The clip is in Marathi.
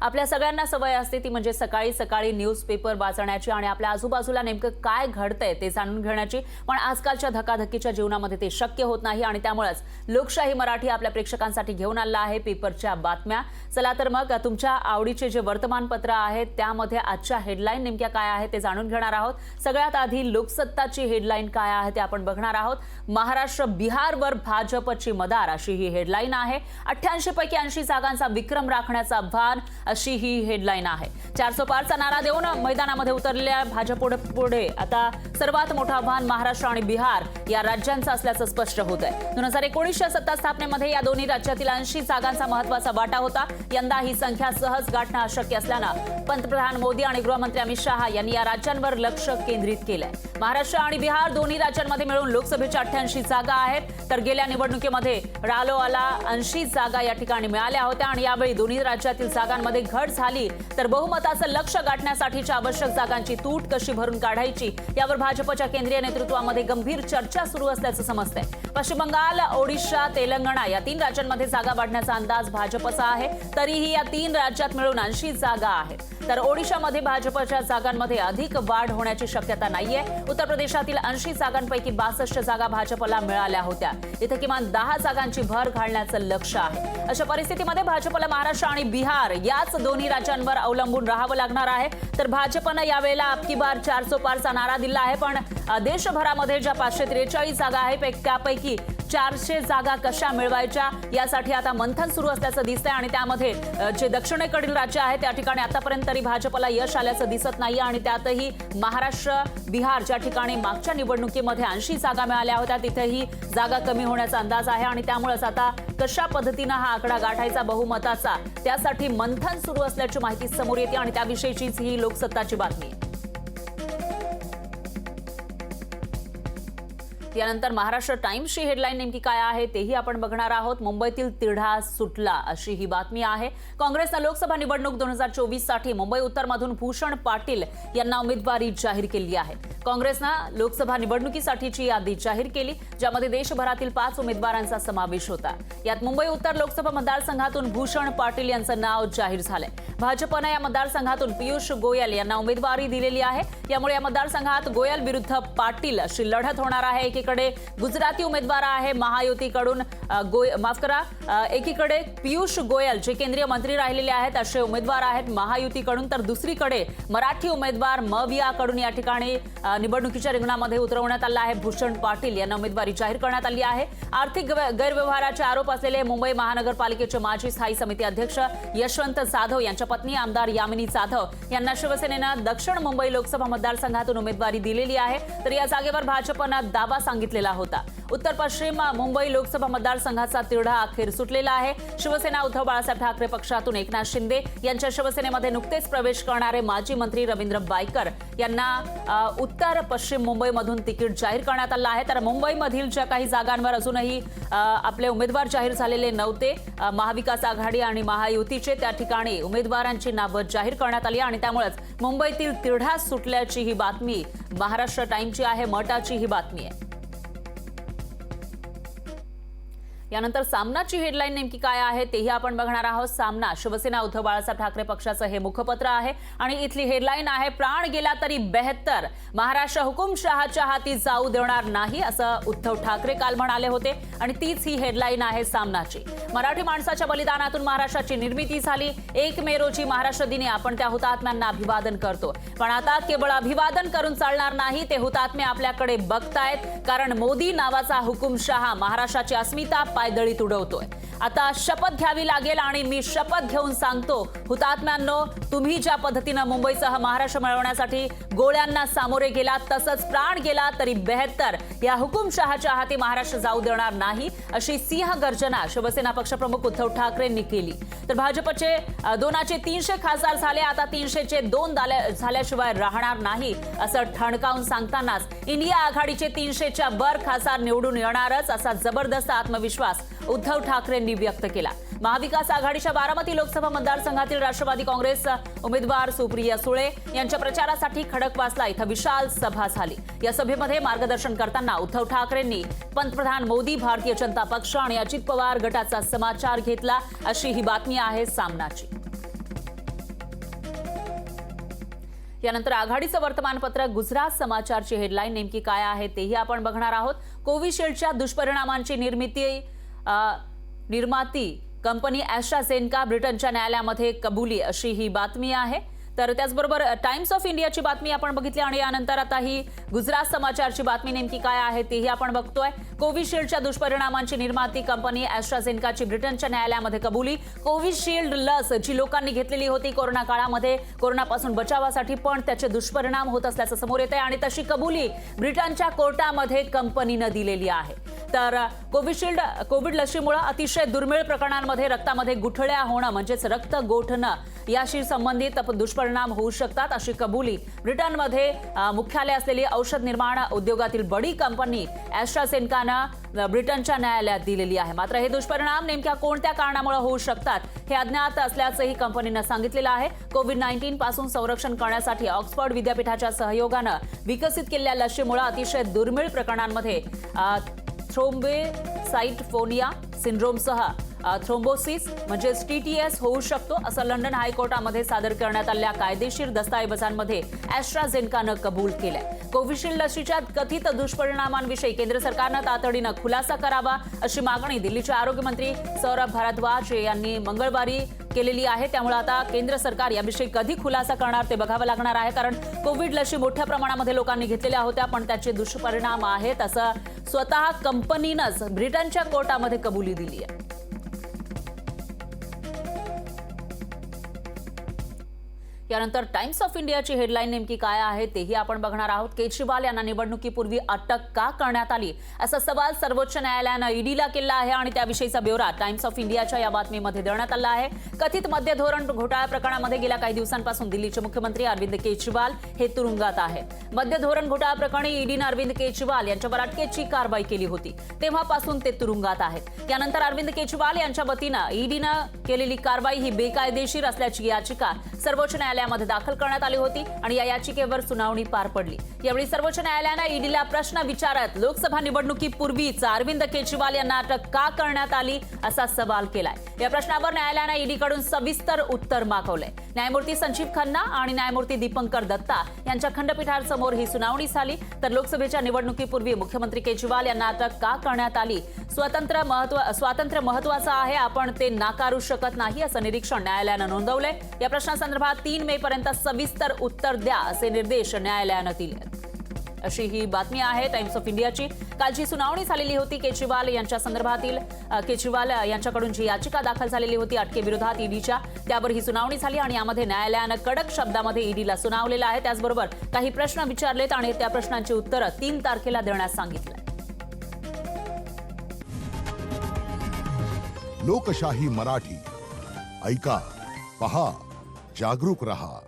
आपल्या सगळ्यांना सवय असते ती म्हणजे सकाळी सकाळी न्यूजपेपर वाचण्याची आणि आपल्या आजूबाजूला नेमकं काय घडतंय ते जाणून घेण्याची। पण आजकालच्या धकाधकीच्या जीवनामध्ये ते शक्य होत नाही आणि त्यामुळेच लोकशाही मराठी आपल्या प्रेक्षकांसाठी घेऊन आला आहे पेपरच्या बातम्या। चला तर मग तुमच्या आवडीचे जे वर्तमानपत्र आहेत त्यामध्ये आजच्या हेडलाईन नेमक्या काय आहेत ते जाणून घेणार आहोत। सगळ्यात आधी लोकसत्ताची हेडलाईन काय आहे ते आपण बघणार आहोत। महाराष्ट्र बिहारवर भाजपची मदार अशी ही हेडलाईन आहे। 88 पैकी 80 जागांचा विक्रम राखण्याचं आव्हान अशी ही हेडलाईन आहे। 400 पारचा नारा देऊन मैदानामध्ये उतरलेल्या भाजपपुढे आता सर्वात मोठं आव्हान महाराष्ट्र आणि बिहार या राज्यांचं असल्याचं स्पष्ट होत आहे। 2019च्या सत्ता स्थापनेमध्ये या दोन्ही राज्यातील 80 जागांचा महत्त्वाचा वाटा होता। यंदा ही संख्या सहज गाठणं अशक्य असल्यानं पंतप्रधान मोदी आणि गृहमंत्री अमित शहा यांनी या राज्यांवर लक्ष केंद्रित केलंय। महाराष्ट्र आणि बिहार दोन्ही राज्यांमध्ये मिळून लोकसभेच्या 88 जागा आहेत तर गेल्या निवडणुकीमध्ये रालोआला 80 जागा या ठिकाणी मिळाल्या होत्या आणि यावेळी दोन्ही राज्यातील जागांमध्ये घट झाली तर बहुमताचं लक्ष्य गाठण्यासाठीच्या आवश्यक जागांची तूट कशी भरून काढायची यावर भाजपच्या केंद्रीय नेतृत्वामध्ये गंभीर चर्चा सुरू असल्याचं समजतंय। पश्चिम बंगाल, ओडिशा, तेलंगणा या 3 राज्यांमध्ये जागा वाढण्याचा अंदाज भाजपचा आहे। तरीही या 3 राज्यात मिळून 80 जागा आहेत तर ओडिशामध्ये भाजपच्या जागांमध्ये अधिक वाढ होण्याची शक्यता नाहीये। उत्तर प्रदेशातील 80 जागांपैकी 62 जागा भाजपला मिळाल्या होत्या। इथे किमान 10 जागांची भर घालण्याचं लक्ष्य आहे। अशा परिस्थितीमध्ये भाजपला महाराष्ट्र आणि बिहार याच दोन्ही राज्यांवर अवलंबून राहावं लागणार आहे। तर भाजपनं यावेळेला अबकी बार 400 पारचा नारा दिला आहे पण देशभरामध्ये ज्या 543 जागा आहेत त्यापैकी 400 जागा कशा मिळवायच्या यासाठी आता मंथन सुरू असल्याचं दिसतंय आणि त्यामध्ये जे दक्षिणेकडील राज्य आहेत त्या ठिकाणी आतापर्यंत तरी भाजपला यश आल्याचं दिसत नाही आणि त्यातही महाराष्ट्र बिहार ज्या ठिकाणी मागच्या निवडणुकीमध्ये 80 जागा मिळाल्या होत्या तिथेही जागा कमी होण्याचा अंदाज आहे आणि त्यामुळेच आता कशा पद्धतीनं हा आकडा गाठायचा बहुमताचा त्यासाठी मंथन सुरू असल्याची माहिती समोर येते आणि त्याविषयीचीच ही लोकसत्ताची बातमी आहे। यानंतर महाराष्ट्र टाइम्सची हेडलाईन नेमकी काय आहे तेही आपण बघणार आहोत। मुंबईतील तिढा सुटला अशी ही बातमी आहे। काँग्रेसनं लोकसभा निवडणूक 2024 साठी मुंबई उत्तरमधून भूषण पाटील यांना उमेदवारी जाहीर केली आहे। काँग्रेसनं लोकसभा निवडणुकीसाठीची यादी जाहीर केली ज्यामध्ये देशभरातील 5 उमेदवारांचा समावेश होता। यात मुंबई उत्तर लोकसभा मतदारसंघातून भूषण पाटील यांचं नाव जाहीर झालंय। भाजपनं या मतदारसंघातून पियुष गोयल यांना उमेदवारी दिलेली आहे। यामुळे या मतदारसंघात गोयल विरुद्ध पाटील अशी लढत होणार आहे। एकीकडे गुजराती उमेदवार आहे महायुतीकडून एकीकडे पियुष गोयल जे केंद्रीय मंत्री राहिलेले आहेत असे उमेदवार आहेत महायुतीकडून तर दुसरीकडे मराठी उमेदवार मवियाकडून या ठिकाणी निवडणुकीच्या रिंगणामध्ये उतरवण्यात आला आहे। भूषण पाटील यांना उमेदवारी जाहीर करण्यात आली आहे। आर्थिक गैरव्यवहाराचे आरोप असलेले मुंबई महानगरपालिकेचे माजी स्थायी समिती अध्यक्ष यशवंत जाधव यांच्या पत्नी आमदार यामिनी जाधव यांना शिवसेनेनं दक्षिण मुंबई लोकसभा मतदारसंघातून उमेदवारी दिलेली आहे तर या जागेवर भाजपनं दावा सांगितलेला होता। उत्तर पश्चिम मुंबई लोकसभा मतदारसंघाचा तिढा अखेर सुटलेला आहे। शिवसेना उद्धव बाळासाहेब ठाकरे पक्षातून एकनाथ शिंदे यांच्या शिवसेनेमध्ये नुकतेच प्रवेश करणारे माजी मंत्री रवींद्र बायकर यांना उत्तर पश्चिम मुंबईमधून तिकीट जाहीर करण्यात आलं आहे तर मुंबईमधील ज्या काही जागांवर अजूनही आपले उमेदवार जाहीर झालेले नव्हते महाविकास आघाडी आणि महायुतीचे त्या ठिकाणी उमेदवारांची नावं जाहीर करण्यात आली आणि त्यामुळेच मुंबईतील तिढा सुटल्याची ही बातमी महाराष्ट्र टाइम्सची आहे। मटाची ही बातमी आहे। यानंतर सामनाची हेडलाईन नेमकी काय आहे तेही आपण बघणार आहोत। सामना शिवसेना उद्धव बाळासाहेब ठाकरे पक्षाचं हे मुखपत्र आहे आणि इथली हेडलाईन आहे प्राण गेला तरी बेहत्तर महाराष्ट्र हुकुमशहाच्या हाती जाऊ देणार नाही असं उद्धव ठाकरे काल म्हणाले होते आणि तीच ही हेडलाईन आहे सामनाची। मराठी माणसाच्या बलिदानातून महाराष्ट्राची निर्मिती झाली। 1 मे रोजी महाराष्ट्र दिनी आपण त्या हुतात्म्यांना अभिवादन करतो पण आता केवळ अभिवादन करून चालणार नाही ते हुतात्मे आपल्याकडे बघतायत कारण मोदी नावाचा हुकुमशहा महाराष्ट्राची अस्मिता पायदळीत उडवतोय। आता शपथ घ्यावी लागेल आणि मी शपथ घेऊन सांगतो हुतात्म्यांनो तुम्ही ज्या पद्धतीनं मुंबईसह महाराष्ट्र मिळवण्यासाठी गोळ्यांना सामोरे गेलात तसंच प्राण गेला तरी बेहत्तर या हुकुमशहाच्या हाती महाराष्ट्र जाऊ देणार नाही अशी सिंह गर्जना शिवसेना पक्षप्रमुख उद्धव ठाकरेंनी केली। तर भाजपचे 2चे 300 खासदार झाले आता 300चे 2 झाल्याशिवाय राहणार नाही असं ठणकावून सांगतानाच इंडिया आघाडीचे 300च्या वर खासदार निवडून येणारच असा जबरदस्त आत्मविश्वास उद्धव ठाकरेंनी व्यक्त केला। महाविकास आघाडीच्या बारामती लोकसभा मतदारसंघातील राष्ट्रवादी काँग्रेस उमेदवार सुप्रिया सुळे यांच्या प्रचारासाठी खडकवासला इथं विशाल सभा झाली। या सभेमध्ये मार्गदर्शन करताना उद्धव ठाकरेंनी पंतप्रधान मोदी, भारतीय जनता पक्ष आणि अजित पवार गटाचा समाचार घेतला अशी ही बातमी आहे सामनाची। यानंतर आघाडीचं वर्तमानपत्र गुजरात समाचारची हेडलाईन नेमकी काय आहे तेही आपण बघणार आहोत। कोविशिल्डच्या दुष्परिणामांची निर्माती कंपनी ॲस्ट्राझेनेका ब्रिटनच्या न्यायालयामध्ये कबुली, अशी ही बातमी आहे। तर त्याचबरोबर टाइम्स ऑफ इंडियाची बातमी आपण बघितली आणि यानंतर आता ही गुजरात समाचारची बातमी नेमकी काय आहे तेही आपण बघतोय। कोविशिल्डच्या दुष्परिणामांची निर्माती कंपनी ॲस्ट्राझेनेकाची ब्रिटनच्या न्यायालयामध्ये कबुली। कोविशिल्ड लस जी लोकांनी घेतलेली होती कोरोना काळामध्ये कोरोनापासून बचावासाठी, पण त्याचे दुष्परिणाम होत असल्याचं समोर येतंय आणि तशी कबुली ब्रिटनच्या कोर्टामध्ये कंपनीनं दिलेली आहे। तर कोविड लसीमुळे अतिशय दुर्मिळ प्रकरणांमध्ये रक्तामध्ये गुठळ्या होणं म्हणजेच रक्त गोठणं याशी संबंधित दुष्परिणाम होऊ शकतात, अशी कबुली ब्रिटनमध्ये मुख्यालय असलेली औषध निर्माण उद्योगातील बडी कंपनी ॲस्ट्राझेनेकानं ब्रिटनच्या न्यायालयात दिलेली आहे। मात्र हे दुष्परिणाम नेमक्या कोणत्या कारणामुळे होऊ शकतात हे अज्ञात असल्याचंही कंपनीनं सांगितलेलं आहे। कोविड-19 पासून संरक्षण करण्यासाठी ऑक्सफर्ड विद्यापीठाच्या सहयोगानं विकसित केलेल्या लसीमुळे अतिशय दुर्मिळ प्रकरणांमध्ये थ्रोम्बोसाइटोपेनिया सिंड्रोमसह थ्रोम्बोसिस म्हणजेच TTS होऊ शकतो, असं लंडन हायकोर्टामध्ये सादर करण्यात आलेल्या कायदेशीर दस्तऐवजांमध्ये ॲस्ट्राझेनेकानं कबूल केलंय। कोविशिल्ड लसीच्या कथित दुष्परिणामांविषयी केंद्र सरकारनं तातडीनं खुलासा करावा, अशी मागणी दिल्लीचे आरोग्यमंत्री सौरभ भारद्वाज यांनी मंगळवारी केलेली आहे। त्यामुळे आता केंद्र सरकार याविषयी कधी खुलासा करणार ते बघावं लागणार आहे, कारण कोविड लसी मोठ्या प्रमाणामध्ये लोकांनी घेतलेल्या होत्या, पण त्याचे दुष्परिणाम आहेत असं स्वतः कंपनीनंच ब्रिटनच्या कोर्टामध्ये कबुली दिली आहे। यानंतर टाइम्स ऑफ इंडियाची हेडलाईन नेमकी काय आहे तेही आपण बघणार आहोत। केजरीवाल यांना निवडणुकीपूर्वी अटक का करण्यात आली, असा सवाल सर्वोच्च न्यायालयानं ईडीला केला आहे आणि त्याविषयीचा ब्यौरा टाइम्स ऑफ इंडियाच्या या बातमीमध्ये देण्यात आला आहे। कथित मद्य धोरण घोटाळा प्रकरणामध्ये गेल्या काही दिवसांपासून दिल्लीचे मुख्यमंत्री अरविंद केजरीवाल हे तुरुंगात आहेत। मद्य धोरण घोटाळा प्रकरणी ईडीनं अरविंद केजरीवाल यांच्यावर अटकेची कारवाई केली होती, तेव्हापासून ते तुरुंगात आहेत। यानंतर अरविंद केजरीवाल यांच्या वतीनं ईडीनं केलेली कारवाई ही बेकायदेशीर असल्याची याचिका सर्वोच्च न्यायालयामध्ये दाखल करण्यात आली होती आणि या याचिकेवर सुनावणी पार पडली। यावेळी सर्वोच्च न्यायालयानं ईडीला प्रश्न विचारत लोकसभा निवडणुकीपूर्वीच अरविंद केजरीवाल यांना अटक का करण्यात आली असा सवाल केलाय। या प्रश्नावर न्यायालयानं ईडीकडून सविस्तर उत्तर मागवलंय। न्यायमूर्ती संजीव खन्ना आणि न्यायमूर्ती दीपंकर दत्ता यांच्या खंडपीठासमोर ही सुनावणी झाली। तर लोकसभेच्या निवडणुकीपूर्वी मुख्यमंत्री केजरीवाल यांना अटक का करण्यात आली, स्वातंत्र्य महत्वाचं आहे, आपण ते नाकारू शकत नाही, असं निरीक्षण न्यायालयानं नोंदवलंय। या प्रश्नासंदर्भात 3 मे पर्यंत सविस्तर उत्तर द्या, असे निर्देश न्यायालयानं दिले, अशी ही बातमी आहे टाइम्स ऑफ इंडियाची। कालची सुनावणी झालेली होती केजरीवाल यांच्या संदर्भातील केजरीवाल यांच्याकडून जी याचिका दाखल झालेली होती अटकेविरोधात ईडीच्या, त्यावर ही सुनावणी झाली आणि यामध्ये न्यायालयानं कडक शब्दामध्ये ईडीला सुनावलेलं आहे। त्याचबरोबर काही प्रश्न विचारलेत आणि त्या प्रश्नांची उत्तरं 3 तारखेला देण्यास सांगितलं। लोकशाही मराठी ऐका, पहा, जागरूक रहा।